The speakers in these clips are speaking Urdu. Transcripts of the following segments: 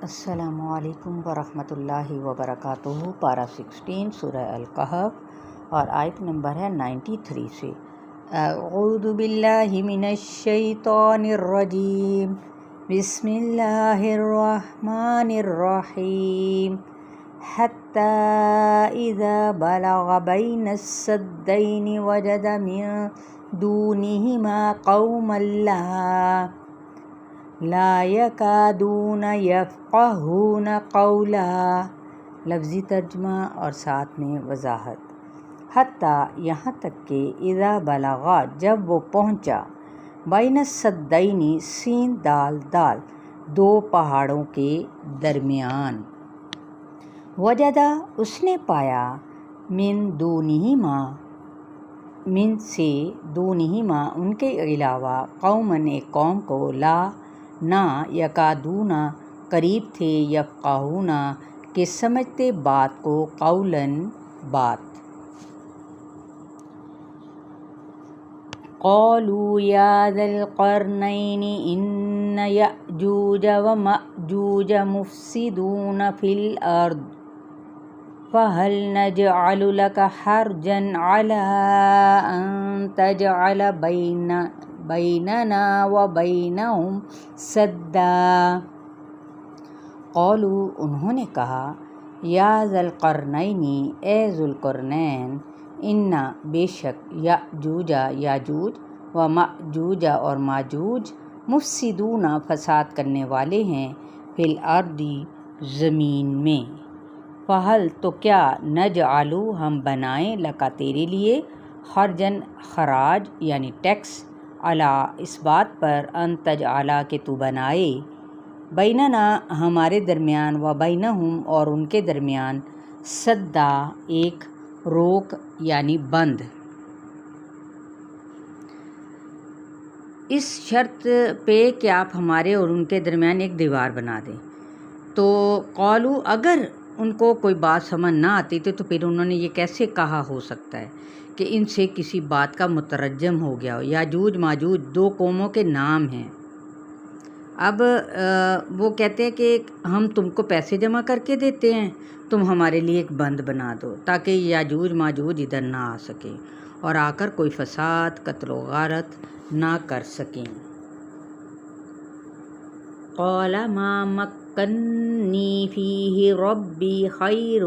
السلام علیکم ورحمۃ اللہ وبرکاتہ۔ پارہ 16 سورہ الکہف اور آیت نمبر ہے 93 سے۔ اعوذ باللہ من الشیطان الرجیم، بسم اللہ الرحمن الرحیم۔ حتی اذا بلغ بین السدین وجد من دونہما قوما لا یکادون یفقہون قولا۔ لفظی ترجمہ اور ساتھ میں وضاحت۔ حتیٰ یہاں تک کہ اذا بلغا جب وہ پہنچا، بین السدین سین دال دال دو پہاڑوں کے درمیان، وجدہ اس نے پایا، من دونہما من سے دونہما ان کے علاوہ، قومن ایک قوم کو، لا نہ، یکادون قریب تھے، یفقہون کہ سمجھتے بات کو، قولاً بات۔ قالوا یا ذا القرنین ان یأجوج ومأجوج مفسدون فی الارض فہل نجعل لک حرجا علی ان تجعل بیننا وبینہم سدا۔ قالوا انہوں نے کہا، یا ذا القرنین اے ذو القرنین، ان بے شک، یأجوج یاجوج، ومأجوج اور ماجوج، مفسدون فساد کرنے والے ہیں، فی الارض زمین میں، فہل تو کیا، نجعل ہم بنائیں، لکا تیرے لیے، خرجن خراج یعنی ٹیکس، علی اس بات پر، ان تجعل کہ تو بنائے، بیننا ہمارے درمیان، و بینہم اور ان کے درمیان، سدا ایک روک یعنی بند، اس شرط پہ کہ آپ ہمارے اور ان کے درمیان ایک دیوار بنا دیں۔ تو قالو اگر ان کو کوئی بات سمجھ نہ آتی تھی تو پھر انہوں نے یہ کیسے کہا ہو سکتا ہے کہ ان سے کسی بات کا مترجم ہو گیا ہو۔ یاجوج ماجوج دو قوموں کے نام ہیں۔ اب وہ کہتے ہیں کہ ہم تم کو پیسے جمع کر کے دیتے ہیں، تم ہمارے لیے ایک بند بنا دو تاکہ یاجوج ماجوج ادھر نہ آ سکیں اور آ کر کوئی فساد قتل و غارت نہ کر سکیں۔ قال ما مکنی فیہ ربی خیر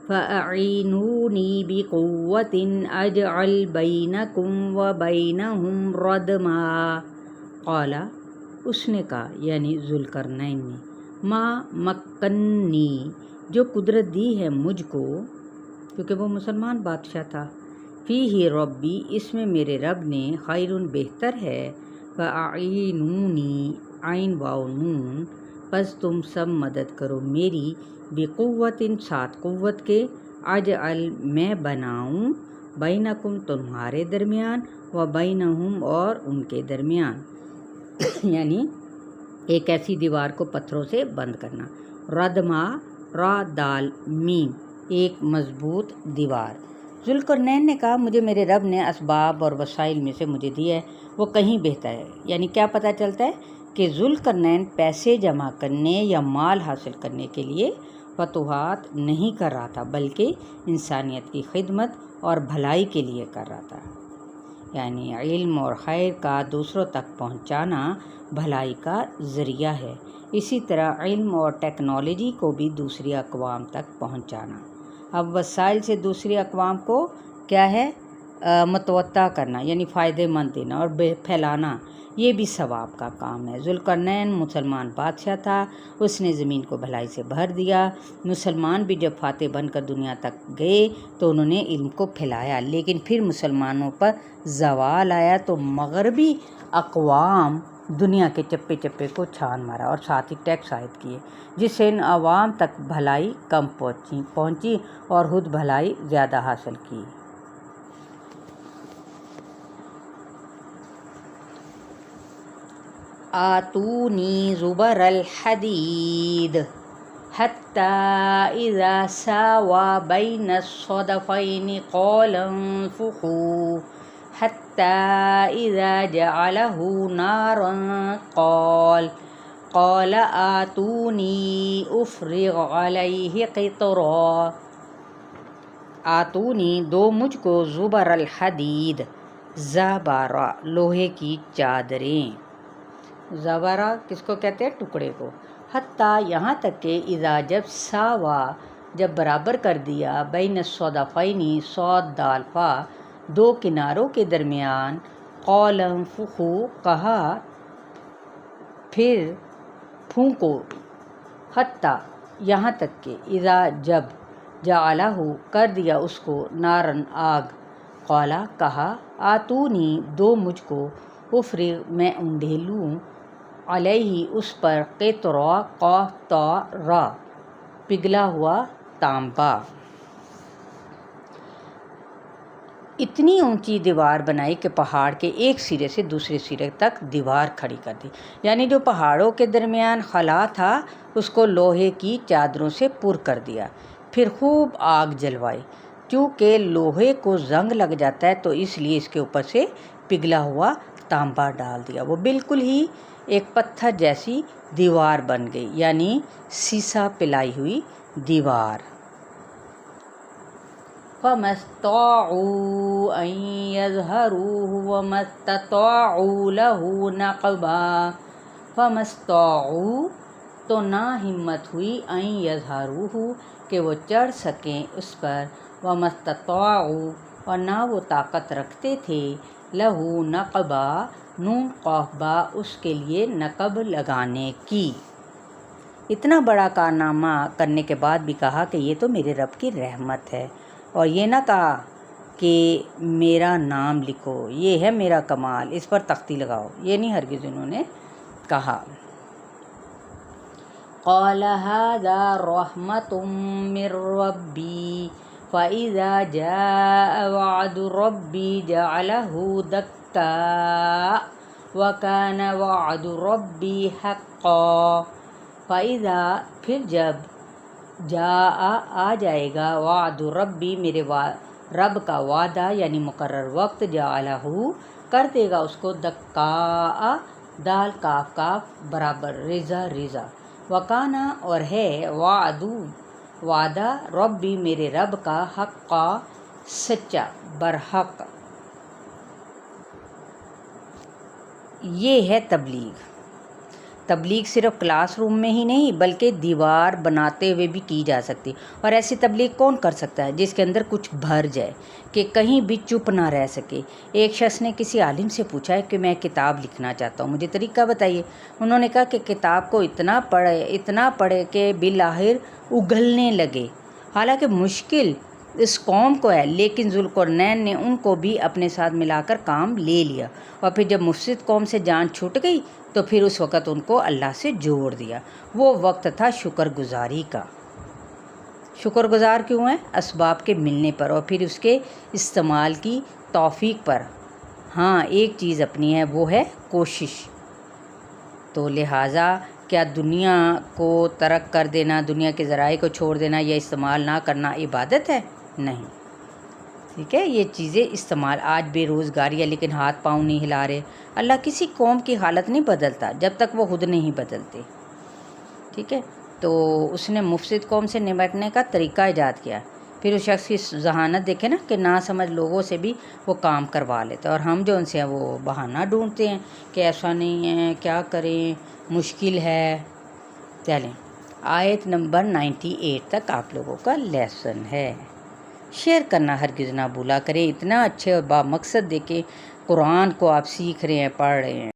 فأعینونی بقوۃ اجعل بینکم وبینہم ردما۔ قال اس نے کہا یعنی ذوالقرنین نے، ما مکنی جو قدرت دی ہے مجھ کو، کیونکہ وہ مسلمان بادشاہ تھا، فیہ ربی اس میں میرے رب نے، خیر بہتر ہے، فأعینونی عین واو نون پس تم سب مدد کرو میری، بقوت ساتھ قوت کے، اجعل میں بناؤں، بینکم تمہارے درمیان، و بینہم اور ان کے درمیان، یعنی ایک ایسی دیوار کو پتھروں سے بند کرنا، ردما را دال میم ایک مضبوط دیوار۔ ذوالقرنین نے کہا مجھے میرے رب نے اسباب اور وسائل میں سے مجھے دیا ہے وہ کہیں بہتر ہے۔ یعنی کیا پتہ چلتا ہے کہ ذوالقرنین پیسے جمع کرنے یا مال حاصل کرنے کے لیے فتوحات نہیں کر رہا تھا، بلکہ انسانیت کی خدمت اور بھلائی کے لیے کر رہا تھا، یعنی علم اور خیر کا دوسروں تک پہنچانا بھلائی کا ذریعہ ہے، اسی طرح علم اور ٹیکنالوجی کو بھی دوسری اقوام تک پہنچانا۔ اب وسائل سے دوسری اقوام کو کیا ہے، متوطع کرنا یعنی فائدے مند دینا اور پھیلانا، یہ بھی ثواب کا کام ہے۔ ذوالقرنین مسلمان بادشاہ تھا، اس نے زمین کو بھلائی سے بھر دیا۔ مسلمان بھی جب فاتح بن کر دنیا تک گئے تو انہوں نے علم کو پھیلایا، لیکن پھر مسلمانوں پر زوال آیا تو مغربی اقوام دنیا کے چپے چپے کو چھان مارا اور ساتھ ہی ٹیکس عائد کیے، جس سے ان عوام تک بھلائی کم پہنچی اور خود بھلائی زیادہ حاصل کی۔ آتونی زبر الحدید حتی اذا ساوی بین الصدفین قال انفخوا حتى إذا جعله نارا قال آتوني أفرغ عليه قطرا. آتونی دو مجھ کو زبر الحدید زبارہ لوہے کی چادریں. زبارہ کس کو کہتے ہیں؟ ٹکڑے کو. حتیٰ یہاں تک کہ اذا جب ساوا جب برابر کر دیا بین الصدفین صاد دال فا دو کناروں کے درمیان قال انفخوا کہا پھر پھونکو. حتیٰ یہاں تک کہ اذا جب جعلہ کر دیا اس کو نارن آگ قالا کہا آتونی دو مجھ کو افرغ میں انڈھیلوں علیہ اس پر قطرا قاف تا را پگھلا ہوا تانبا. اتنی اونچی دیوار بنائی کہ پہاڑ کے ایک سرے سے دوسرے سرے تک دیوار کھڑی کر دی. یعنی جو پہاڑوں کے درمیان خلا تھا اس کو لوہے کی چادروں سے پر کر دیا. پھر خوب آگ جلوائی. چونکہ لوہے کو زنگ لگ جاتا ہے تو اس لیے اس کے اوپر سے پگھلا ہوا تانبا ڈال دیا. وہ بالکل ہی ایک پتھر جیسی دیوار بن گئی، یعنی سیسا پلائی ہوئی دیوار. فَمَا اسْطَاعُوا أَن يَظْهَرُوهُ وَمَا اسْتَطَاعُوا لَهُ نَقْبًا. فَمَا اسْطَاعُوا تو نہ ہمت ہوئی ان یظہروہ کہ وہ چڑھ سکیں اس پر، وَمَا اسْتَطَاعُوا اور نہ وہ طاقت رکھتے تھے، لَهُ نَقْبًا نون قاف با اس کے لیے نقب لگانے کی. اتنا بڑا کارنامہ کرنے کے بعد بھی کہا کہ یہ تو میرے رب کی رحمت ہے، اور یہ نہ کہا کہ میرا نام لکھو، یہ ہے میرا کمال، اس پر تختی لگاؤ، یہ نہیں ہرگز انہوں نے کہا. قال هذا رحمة من ربي فإذا جاء وعد ربي جعله دكا وكان وعد ربي حقا. فإذا پھر جب آ جائے گا وعد ربی میرے رب کا وعدہ یعنی مقرر وقت، جعلہ کر دے گا اس کو دکا دال کاف کاف برابر رضا رضا. وکانا اور ہے وعدہ ربی میرے رب کا حقا سچا برحق. یہ ہے تبلیغ. تبلیغ صرف کلاس روم میں ہی نہیں بلکہ دیوار بناتے ہوئے بھی کی جا سکتی. اور ایسی تبلیغ کون کر سکتا ہے جس کے اندر کچھ بھر جائے کہ کہیں بھی چپ نہ رہ سکے. ایک شخص نے کسی عالم سے پوچھا ہے کہ میں کتاب لکھنا چاہتا ہوں، مجھے طریقہ بتائیے. انہوں نے کہا کہ کتاب کو اتنا پڑھے کہ بالآخر اگلنے لگے. حالانکہ مشکل اس قوم کو ہے، لیکن ذوالقرنین نے ان کو بھی اپنے ساتھ ملا کر کام لے لیا. اور پھر جب مفسد قوم سے جان چھوٹ گئی تو پھر اس وقت ان کو اللہ سے جوڑ دیا. وہ وقت تھا شکر گزاری کا. شکر گزار کیوں ہے؟ اسباب کے ملنے پر اور پھر اس کے استعمال کی توفیق پر. ہاں ایک چیز اپنی ہے، وہ ہے کوشش. تو لہٰذا کیا دنیا کو ترک کر دینا، دنیا کے ذرائع کو چھوڑ دینا یا استعمال نہ کرنا عبادت ہے؟ نہیں. ٹھیک ہے، یہ چیزیں استعمال. آج بے روزگاری ہے لیکن ہاتھ پاؤں نہیں ہلا رہے. اللہ کسی قوم کی حالت نہیں بدلتا جب تک وہ خود نہیں بدلتے. ٹھیک ہے، تو اس نے مفسد قوم سے نمٹنے کا طریقہ ایجاد کیا. پھر اس شخص کی ذہانت دیکھیں نا کہ نہ سمجھ لوگوں سے بھی وہ کام کروا لیتے، اور ہم جو ان سے ہیں وہ بہانہ ڈھونڈتے ہیں کہ ایسا نہیں ہے، کیا کریں، مشکل ہے. چلیں آیت نمبر 98 تک آپ لوگوں کا لیسن ہے. شیئر کرنا ہرگز نہ بھولا کریں. اتنا اچھے اور با مقصد دیکھیں قرآن کو آپ سیکھ رہے ہیں، پڑھ رہے ہیں.